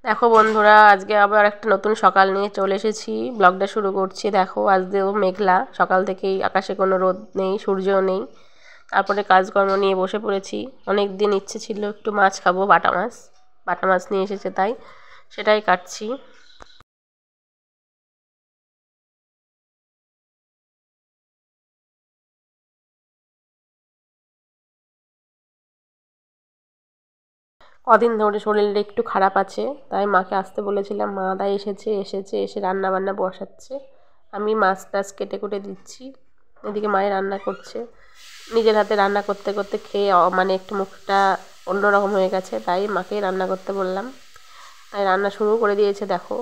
দেখো বন্ধুরা, আজকে আবার একটা নতুন সকাল নিয়ে চলে এসেছি, ব্লগটা শুরু করছি। দেখো আজকেও মেঘলা, সকাল থেকেই আকাশে কোনো রোদ নেই, সূর্যও নেই। তারপরে কাজকর্ম নিয়ে বসে পড়েছি। অনেক দিন ইচ্ছে ছিল একটু মাছ খাবো, বাটা মাছ নিয়ে এসেছে, তাই সেটাই কাটছি। কদিন ধরে শরীরটা একটু খারাপ আছে, তাই মাকে আসতে বলেছিলাম। মা তাই এসে রান্না বান্না বসাচ্ছে। আমি মাছ টাছ কেটে কুটে দিচ্ছি, এদিকে মায়ের রান্না করছে। নিজের হাতে রান্না করতে করতে খেয়ে মানে একটু মুখটা অন্যরকম হয়ে গেছে, তাই মাকেই রান্না করতে বললাম। তাই রান্না শুরু করে দিয়েছে দেখো।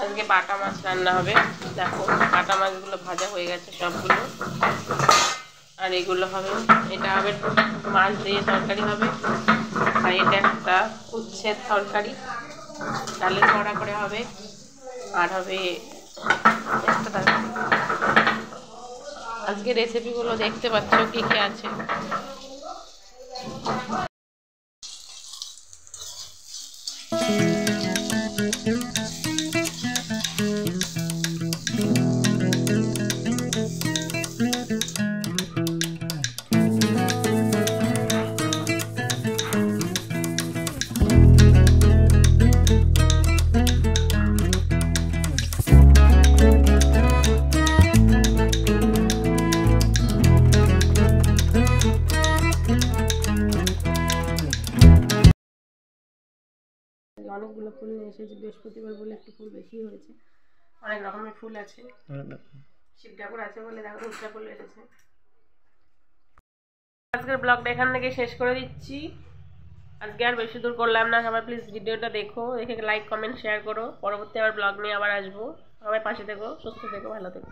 আজকে বাটা মাছ রান্না হবে। দেখো বাটা মাছগুলো ভাজা হয়ে গেছে সবগুলো। আর এগুলো হবে, এটা হবে মাছ দিয়ে তরকারি হবে। আর এটা একটা উচ্ছের তরকারি, ডালের বড়া করে হবে। আর হবে একটা তরকারি। আজকে রেসিপিগুলো দেখতে পাচ্ছ কি কি আছে। অনেকগুলো ফুল নিয়ে এসেছি, বৃহস্পতিবার বলে একটু ফুল বেশি হয়েছে। অনেক রকমের ফুল আছে, শিব ঠাকুর আছে বলে দেখো দুধ ঠাকুর এসেছে। আজকের ব্লগটা এখান থেকে শেষ করে দিচ্ছি। আজকে আর বেশি দূর করলাম না। সবাই প্লিজ ভিডিওটা দেখো, দেখে লাইক কমেন্ট শেয়ার করো। পরবর্তী আবার ব্লগ নিয়ে আবার আসবো। সবাই পাশে থেকো, সুস্থ থেকো, ভালো থেকো।